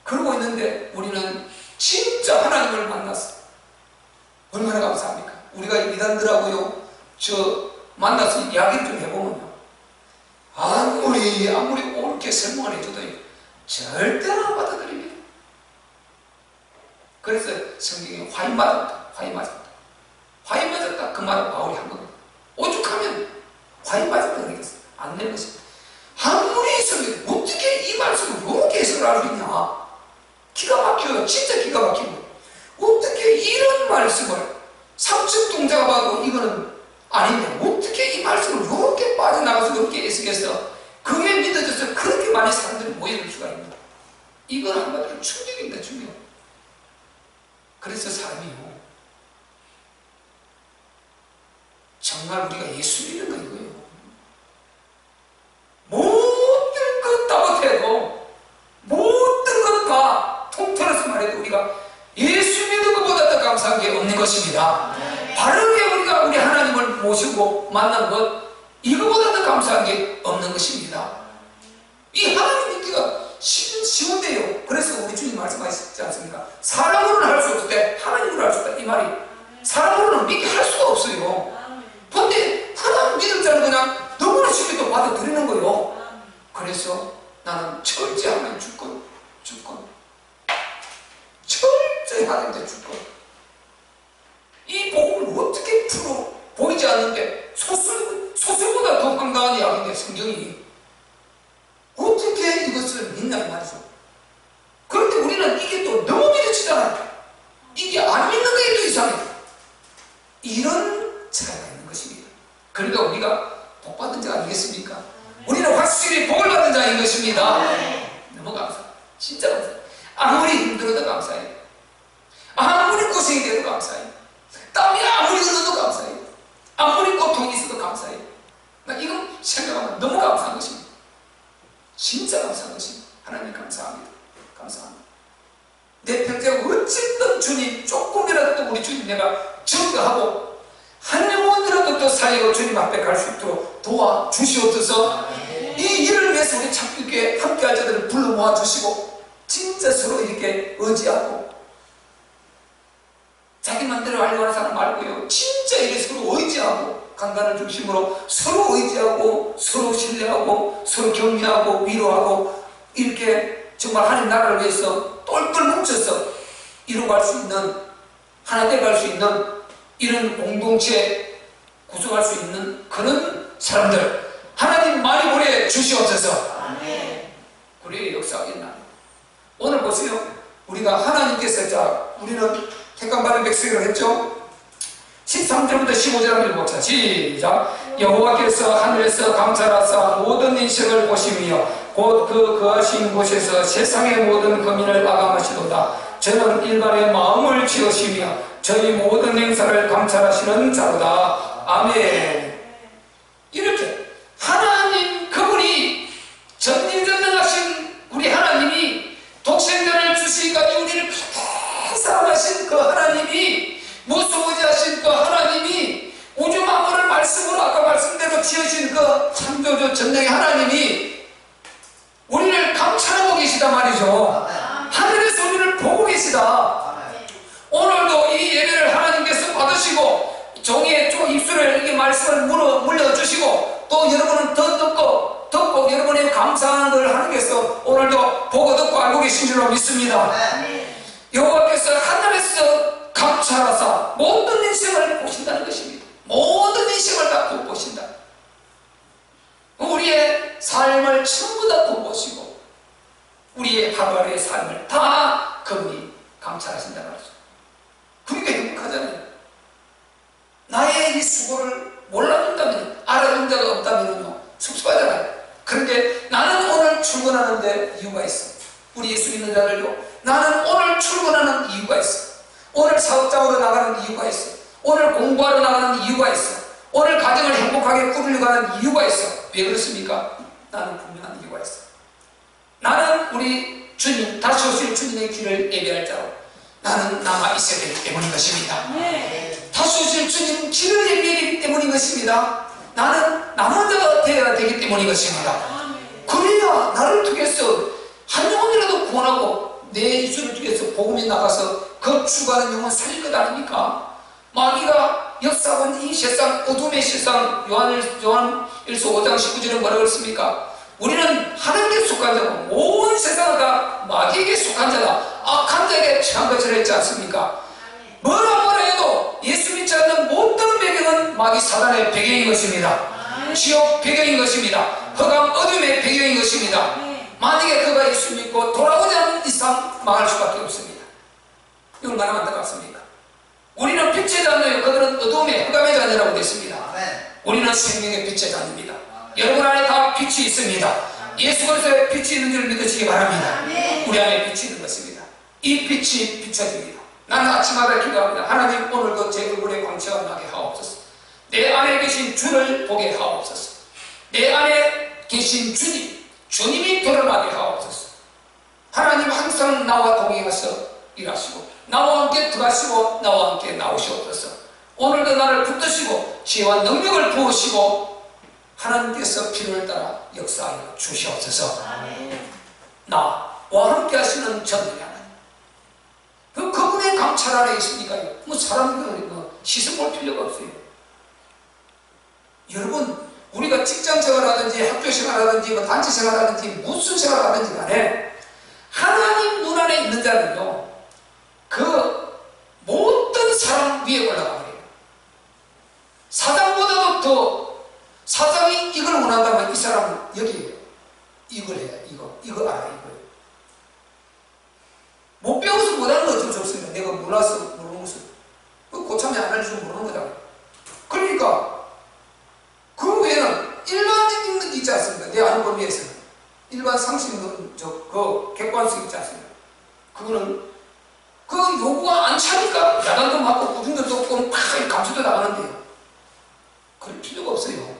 Speaker 1: 그러고 있는데, 우리는 진짜 하나님을 만났어. 얼마나 감사합니까? 우리가 이단들하고요 만나서 이야기를 좀 해보면요, 아무리 옳게 설명을 해줘도 절대로 안 받아들입니다. 그래서 성경에 화인 맞았다 그 말을 바울이 한 겁니다. 오죽하면 화인 맞았다 그러겠어요. 안 될 것입니다. 아무리 성경에 어떻게 이 말씀을 이렇게 해석을 할 수 있냐, 기가 막혀요. 진짜 기가 막히고, 어떻게 이런 말씀을 상식 동자가 봐도 이거는 아닌데 어떻게 이 말씀을 이렇게 빠져나가서 이렇게 해석해서 그게 믿어져서 그렇게 많은 사람들이 모여들 수가 있는, 이건 한마디로 충격입니다. 충격. 그래서 사람이요, 정말 우리가 예수 믿는 거 이거예요. 모든 것 다 못해도, 모든 것 다 통틀어서 말해도 우리가 예수 믿는 것보다 더 감사한 게 없는 것입니다. 바르게 우리가 우리 하나님을 모시고 만난 것, 이거보다 더 감사한 게 없는 것입니다. 이 하나님 믿기가 쉬운데요. 그래서 우리 주님 말씀하셨지 않습니까? 사람으로는 할 수 없을 때 하나님으로 할 수 있다. 이 말이, 사람으로는 믿게 할 수가 없어요. 근데 하나님 믿을 자는 그냥 너무나 쉽게 또 받아들이는 거예요. 그래서 나는 철저히 하나님 주권 철저히 하나님께 주권. 이 복음을 어떻게 풀어? 보이지 않는데 소설보다 더 황당한 이야기인데, 성경이 어떻게 이것을 믿냐고 말이죠. 그런데 우리는 이게 또 너무 믿어지잖아요. 이게 안 믿는 게 또 이상해. 이런 차이가 있는 것입니다. 그러니까 우리가 복받은 자 아니겠습니까? 우리는 확실히 복을 받은 자인 것입니다. 너무 감사해요. 진짜 감사해요. 아무리 힘들어도 감사해요. 아무리 고생이 돼도 감사해요. 땀이 아무리 흘러도 감사해요. 아무리 고통이 있어도 감사해요. 나 이거 생각하면 너무 감사한 것입니다. 진짜 감사한 것입니다. 하나님 감사합니다. 감사합니다. 내 평생 어쨌든 주님, 조금이라도 우리 주님 내가 증거하고 한 영혼이라도 또 살리고 주님 앞에 갈 수 있도록 도와주시옵소서. 이 일을 위해서 우리 참 이렇게 함께할 자들을 불러 모아주시고, 진짜 서로 이렇게 의지하고, 자기 맘대로 하려고 하는 사람 말고요, 진짜 이렇게 서로 의지하고, 강단을 중심으로 서로 의지하고, 서로 신뢰하고, 서로 격려하고, 위로하고, 이렇게 정말 하나님 나라를 위해서 똘똘 뭉쳐서 이루어갈 수 있는, 하나 되어갈 수 있는 이런 공동체 구성할 수 있는 그런 사람들 하나님 많이 보내주시옵소서. 우리의 역사가 있나? 오늘 보세요. 우리가 하나님께서, 자, 우리는 택함받은 백성이라고 했죠? 13절부터 15절 한번 읽어보자. 시작. 여호와께서 하늘에서 감찰하사 모든 인생을 보시며 곧 그 거하신 곳에서 세상의 모든 거민을 아감하시도다. 저는 일간의 마음을 지으시며 저희 모든 행사를 감찰하시는 자로다. 아멘. 이렇게 하나님 그분이 전능전능하신 우리 하나님이 독생자를 주시기까지 우리를 그렇게 사랑하신 그 하나님이 무소부지하신 그 하나님이 우주 만물을 말씀으로 아까 말씀대로 지으신 그 창조주 전능의 하나님이 우리를 감찰하고 계시단 말이죠. 하늘에서 우리를 보고 계시다. 오늘도 이 예배를 하나님께서 받으시고 종이에 입술을 이렇게 말씀을 물려주시고 또 여러분은 더 듣고 여러분의 감사하는 걸 하나님께서 오늘도 보고 듣고 알고 계신 줄로 믿습니다. 여호와께서 하늘에서 감찰하사 모든 인생을 보신다는 것입니다. 모든 인생을 다 보신다. 우리의 삶을 전부 다 보시고 우리의 하루하루의 삶을 다 그분이 감찰하신다는 말이죠. 그러니까 행복하잖아요. 나의 이 수고를 몰라준다면, 알아준 자가 없다면요 섭섭하잖아요. 그런데 나는 오늘 출근하는데 이유가 있어. 우리 예수 믿는 자들요, 나는 오늘 출근하는 이유가 있어. 오늘 사업장으로 나가는 이유가 있어. 오늘 공부하러 나가는 이유가 있어. 오늘 가정을 행복하게 꾸리려고 하는 이유가 있어. 왜 그렇습니까? 나는 분명한 이유가 있어. 나는 우리 주님, 다시 오실 주님의 길을 예배할 자로 나는 남아 있어야 되기 때문인 것입니다. 다시 오실 주님 길을 예배하기 때문인 것입니다. 나는 남은 자가 되어야 되기 때문인 것입니다. 그래야 나를 통해서 한 영혼이라도 구원하고 내 입술을 통해서 복음이 나가서 그 죽어가는 영혼 살릴 것 아닙니까? 마귀가 역사하는 이 세상, 어둠의 세상, 요한일서 5장 19절은 뭐라고 했습니까? 우리는 하나님께 속한 자고 온 세상을 다 마귀에게 속한 자다, 악한 자에게 처한 것을 했지 않습니까? 뭐라 해도 예수 믿지 않는 모든 배경은 마귀 사단의 배경인 것입니다. 지옥 배경인 것입니다. 흑암 어둠의 배경인 것입니다. 만약에 그가 예수 믿고 돌아오지 않는 이상 망할 수밖에 없습니다. 이거 얼마나 안타깝습니까? 우리는 빛의 자녀요, 그들은 어둠의 흑암의 자녀라고 됐습니다. 우리는 생명의 빛의 자녀입니다. 여러분 안에 다 빛이 있습니다. 예수 그리스도의 빛이 있는 줄 믿으시기 바랍니다. 우리 안에 빛이 있는 것입니다. 이 빛이 비춰집니다. 나는 아침마다 기도합니다. 하나님, 오늘도 제 얼굴에 광채가 나게 하옵소서. 내 안에 계신 주를 보게 하옵소서. 내 안에 계신 주님이 드러나게 하옵소서. 하나님 항상 나와 동행하셔 일하시고 나와 함께 들어가시고 나와 함께 나오시옵소서. 오늘도 나를 붙드시고 지혜와 능력을 부으시고 하나님께서 필요를 따라 역사하여 주시옵소서. 나와 함께 하시는 전능의 하나님, 그분의 감찰 안에 있으니까요, 사람들이 시선 볼 필요가 없어요. 여러분, 우리가 직장 생활하든지 학교 생활하든지 단체 생활하든지 무슨 생활하든지 간에 하나님 눈 안에 있는 자는요, 그 모든 사람 위에 올라가요. 사장보다도 더, 사장이 이걸 원한다면 이 사람은 여기에요. 이걸 해야, 이거 알아, 이거. 못 배워서 못하는 건 어쩔 수 없습니다. 내가 몰라서 모르는 것은. 고참이 안 알려주면 모르는 거잖아요. 그러니까, 그 외에는 일반적인 게 있지 않습니까? 내 아는 범위에서는. 일반 상식은, 그 객관성 있지 않습니까? 그거는, 그 요구가 안 차니까 야단도 맞고 꾸준도 없고 막 감춰도 나가는데요. 그럴 필요가 없어요.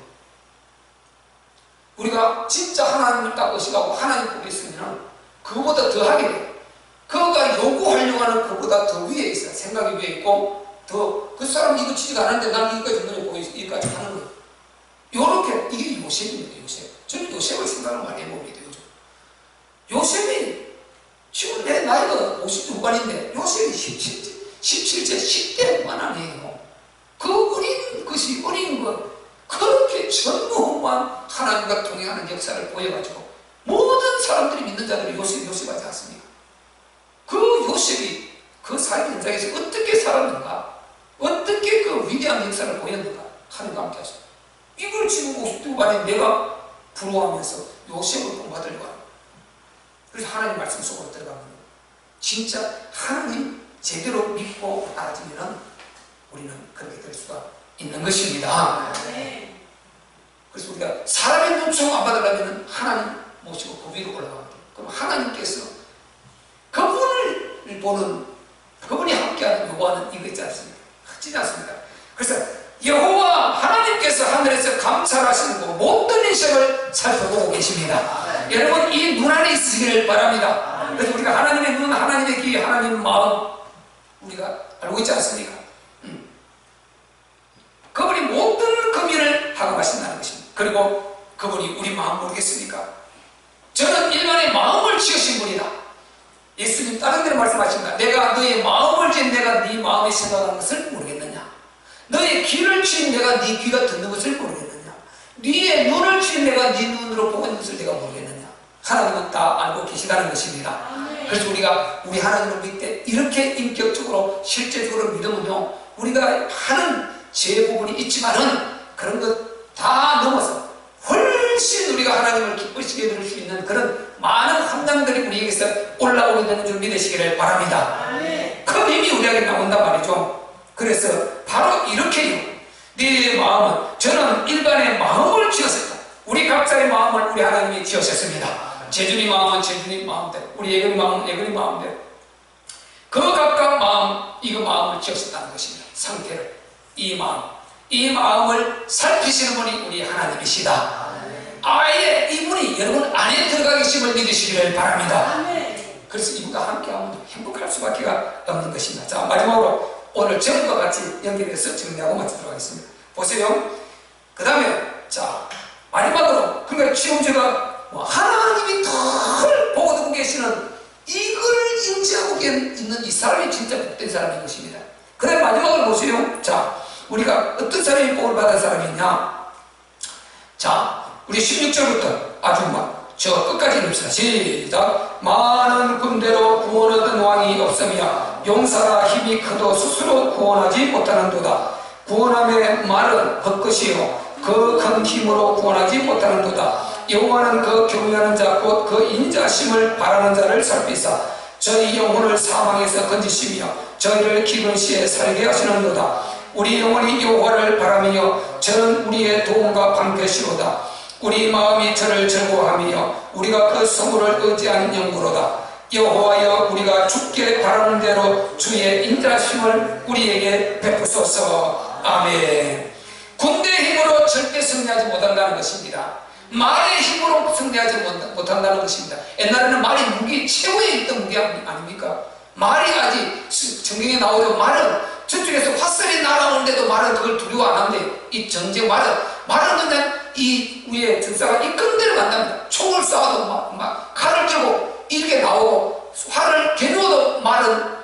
Speaker 1: 우리가 진짜 하나님을 딱 의식하고 하나님 보고 있으면 그거보다 더 하게 돼요. 그가 요구하려고 하는 그보다 더 위에 있어요. 생각이 위에 있고, 더, 그 사람이 이거 치지가 않았는데 난 이거까지 눈에 보고 여기까지 하는 거예요. 요렇게, 이게 요셉입니다, 요셉. 저는 요셉을 생각을 많이 해봅니다, 요즘. 요셉이, 지금 내 나이가 50대 후반인데, 요셉이 17세, 10대 후반 아니에요. 그 어린 것, 그렇게 전무후무한 하나님과 동행하는 역사를 보여가지고, 모든 사람들이 믿는 자들이 요셉 하지 않습니까? 그 요셉이 그 삶 현장에서 어떻게 살았는가, 어떻게 그 위대한 역사를 보였는가, 하나님과 함께 하셨어요. 이걸 지금 50대 후반에 내가 부러워하면서 요셉을 본받으려고 합니다. 그래서 하나님 말씀 속으로 들어가면 진짜 하나님 제대로 믿고 알아지면 우리는 그렇게 될 수가 있는 것입니다. 그래서 우리가 사람의 눈총 안 받으려면 하나님 모시고 그 위로 올라갑니다. 그럼 하나님께서 그분을 보는, 그분이 함께하는 요구하는 이거 있지 않습니까? 하지 않습니다. 그래서 여호와 하나님께서 하늘에서 감찰하시는 거 모든 인생을 살펴보고 계십니다. 여러분 이 눈 안에 있으시기를 바랍니다. 그래서 우리가 하나님의 눈, 하나님의 귀, 하나님의 마음 우리가 알고 있지 않습니까? 그분이 모든 금일을 하고가신다는 것입니다. 그리고 그분이 우리 마음 모르겠습니까? 저는 인간의 마음을 지으신 분이다. 예수님 다른 데로 말씀하십니다. 내가 너의 마음을 지은 내가 네 마음에 생각하는 것을 모르겠느냐? 너의 귀를 지은 내가 네 귀가 듣는 것을 모르겠느냐? 네의 눈을 지은 내가 네 눈으로 보고 있는 것을 내가 모르겠느냐? 하나님은 다 알고 계시다는 것입니다. 그래서 우리가 우리 하나님을 믿을 때 이렇게 인격적으로 실제적으로 믿으면요, 우리가 하는 죄 부분이 있지만은 그런 것 다 넘어서 훨씬 우리가 하나님을 기쁘시게 해드릴 수 있는 그런 많은 함량들이 우리에게서 올라오게 되는 줄 믿으시기를 바랍니다. 그 힘이 우리에게 나온단 말이죠. 그래서 바로 이렇게요, 네 마음은, 저는 일반의 마음을 지었습니다. 우리 각자의 마음을 우리 하나님이 지으셨습니다. 재준이 마음은 재준이 마음대로, 우리 예근이 마음은 예근이 마음대로, 그 각각 마음, 이거 마음을 지으셨다는 것입니다. 상태를, 이 마음을 살피시는 분이 우리 하나님이시다. 아예 이분이 여러분 안에 들어가 계심을 믿으시기를 바랍니다. 그래서 이분과 함께하면 행복할 수밖에 없는 것입니다. 자, 마지막으로 오늘 전과 같이 연결해서 정리하고 마치도록 하겠습니다. 보세요. 그 다음에 자, 마지막으로, 그러니까 지금 제가 하나님이 늘 보고 듣고 계시는 이걸 인지하고 있는 이 사람이 진짜 복된 사람인 것입니다. 그 다음에 마지막으로 보세요. 자, 우리가 어떤 사람이 복을 받은 사람이냐? 자, 우리 16절부터 아주 저 끝까지 읽읍시다. 시작. 많은 군대로 구원 얻은 왕이 없으며 용사라 힘이 크도 스스로 구원하지 못하는도다. 구원함의 말은 헛것이요 그 큰 힘으로 구원하지 못하는도다. 여호와는 그 경외하는 자 곧 그 인자심을 바라는 자를 살피사 저희 영혼을 사망에서 건지시며 저희를 기근 시에 살게 하시는도다. 우리 영혼이 여호와를 바라며 저는 우리의 도움과 방패시로다. 우리 마음이 저를 즐거워하며 우리가 그 성부를 의지하는 영구로다. 여호와여, 우리가 주께 바라는 대로 주의 인자심을 우리에게 베푸소서. 아멘. 군대의 힘으로 절대 승리하지 못한다는 것입니다. 말의 힘으로 승리하지 못한다는 것입니다. 옛날에는 말이 무기, 최고에 있던 무기 아닙니까? 말이 아직 성경에 나오죠. 말은 저쪽에서 화살이 날아오는데도 말은 그걸 두려워 안 하는데, 이 전쟁 말은 그냥 이 위에 전사가 이끈대로 간답니다. 총을 쏴도 막 칼을 들고 이렇게 나오고 활을 겨누어도 말은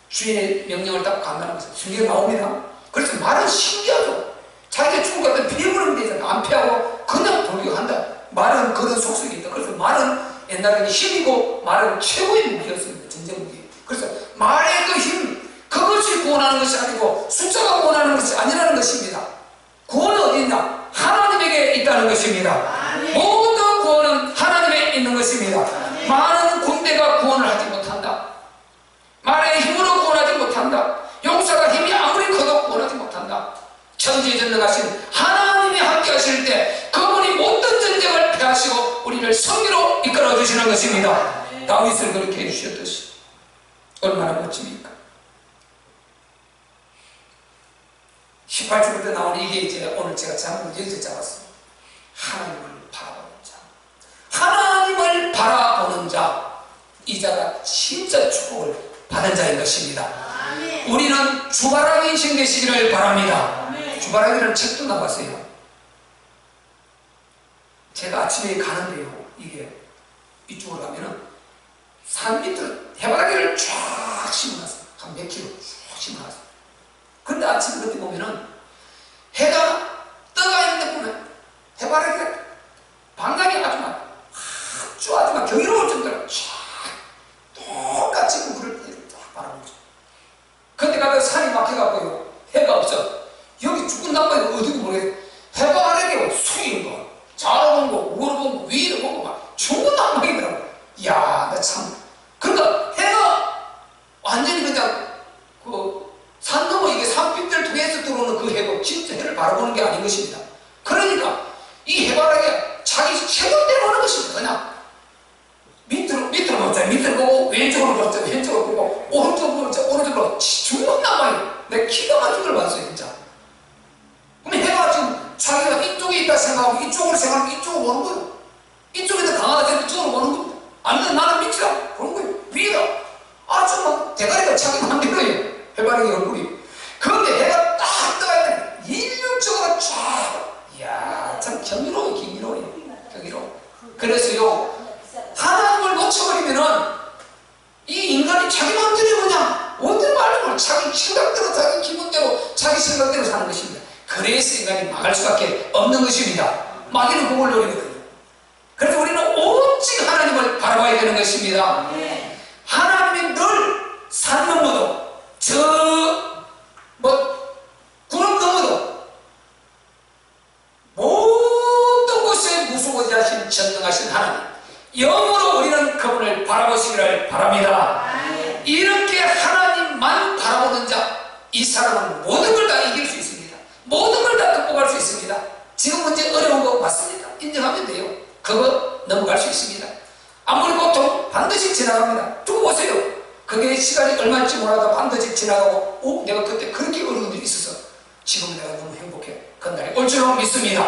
Speaker 1: 주인의 명령을 따고 간다는 것은 성경에 나옵니다. 그래서 말은 신기하죠. 자기가 죽은 것 같으면 피해버리면 되잖아. 안 피하고 그냥 돌격한다. 말은 그런 속성이 있다. 그래서 말은 옛날에는 힘이고 말은 최고의 무기였습니다. 전쟁 무기. 그래서 말의 그 힘, 그것이 구원하는 것이 아니고 숫자가 구원하는 것이 아니라는 것입니다. 구원은 어디 있나? 하나님에게 있다는 것입니다. 모든 구원은 하나님에 있는 것입니다. 많은 군대가 구원을 하지 못한다. 말의 힘으로 구원하지 못한다. 용사가 힘이 아무리 커도 구원하지 못한다. 천지전능하신 하나님이 함께 하실 때 그분이 모든 전쟁을 패하시고 우리를 승리로 이끌어 주시는 것입니다. 다윗을 그렇게 해주셨듯이 얼마나 멋집니까? 18절부터 나오는 이게 이제 오늘 제가 잘못 여기서 잡았습니다. 하나님을 바라보는 자, 하나님을 바라보는 자, 이 자가 진짜 축복을 받은 자인 것입니다. 우리는 주바라기 인생 되시기를 바랍니다. 주바라기라는 책도 나왔어요. 제가 아침에 가는데요, 이게 이쪽으로 가면은 산 밑으로 해바라기를 쫙 심어놨어요. 한 몇 킬로 쭉 심어놨어요. 근데 아침에 그때 보면은 해가 떠가 있는데 보면 해바라기가 방광이 아주 막 경이로울 정도로 쫙 똑같이 물을 쫙 바라보죠. 근데 가서 산이 막혀갖고요, 해가 없어. 여기 죽은 나무에 어디고 모르겠어. 해바라기가 숙이는 거, 좌로 본 거, 우로 본 거, 위로 본 거 막 전부 다 막히더라고. 이야, 나 참. 그러니까 해가 완전히 그냥 산 넘어 이게 산빛들 통해서 들어오는 그 해가 진짜 해를 바라보는 게 아닌 것입니다. 그러니까 이 해바라기가 자기 체격대로 하는 것입니다. 그냥 내가 기가 막힌 걸 봤어요, 진짜. 그럼 해가 지금 자기가 이쪽에 있다 생각하고 이쪽으로 생각하고 이쪽으로 보는 거예요. 이쪽이 더 강하다 생각하면 이쪽으로 보는 겁니다. 아니면 나는 밑이다 보는 거예요. 위다. 아주 막 대가리가 자기 마음대로예요. 해바라기 얼굴이. 그런데 해가 딱 떠야 돼. 일률적으로 쫙. 이야, 참 경이로워요, 경이로워요. 경이로워. 그래서요, 하나님을 놓쳐버리면은 이 인간이 자기 마음대로 그냥 어딜 말고 자기 생각대로, 자기 기분대로, 자기 생각대로 사는 것입니다. 그래서 인간이 망할 수밖에 없는 것입니다. 마귀는 그걸 노리거든요. 그래서 우리는 오직 하나님을 바라봐야 되는 것입니다. 하나님이 늘 산 넘어도 구름 넘어도 모든 곳에 무수고지하신 전능하신 하나님, 영으로 우리는 그분을 바라보시기를 바랍니다. 이렇게 하나님만 바라보는 자, 이 사람은 모든 걸 다 이길 수 있습니다. 모든 걸 다 극복할 수 있습니다. 지금 문제 어려운 거 맞습니다. 인정하면 돼요. 그거 넘어갈 수 있습니다. 아무리 고통 반드시 지나갑니다. 두고 보세요. 그게 시간이 얼마인지 몰라도 반드시 지나가고, 내가 그때 그렇게 어려운 일이 있어서 지금은 내가 너무 행복해. 그런 날이 올 줄로 믿습니다.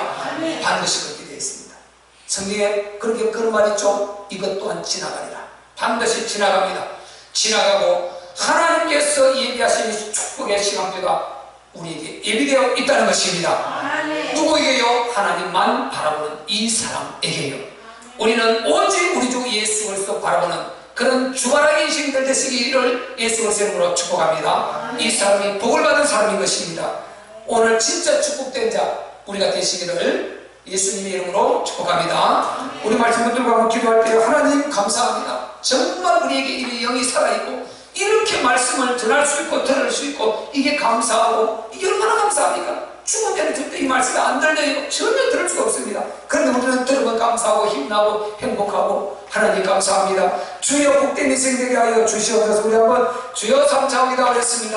Speaker 1: 반드시 그렇게 되어 있습니다. 성경에 그런 말이 있죠. 이것 또한 지나가리라. 반드시 지나갑니다. 지나가고 하나님께서 예비하신 축복의 시간표가 우리에게 예비되어 있다는 것입니다. 누구에게요? 하나님만 바라보는 이 사람에게요. 우리는 오직 우리 주 예수 그리스도 바라보는 그런 주관하게 인생들 되시기를 예수 그리스도의 이름으로 축복합니다. 이 사람이 복을 받은 사람인 것입니다. 오늘 진짜 축복된 자 우리가 되시기를 예수님의 이름으로 축복합니다. 우리 말씀 붙들고 한번 기도할 때 하나님 감사합니다. 정말 우리에게 이 영이 살아있고 이렇게 말씀을 전할 수 있고 들을 수 있고 이게 감사하고 이게 얼마나 감사합니까? 죽은 자는 절대 이 말씀이 안 들려요. 전혀 들을 수가 없습니다. 그런데 우리는 들으면 감사하고 힘나고 행복하고 하나님 감사합니다. 주여 복된 인생 되게 하여 주시옵소서. 우리 한번 주여 삼차오기다 하겠습니다.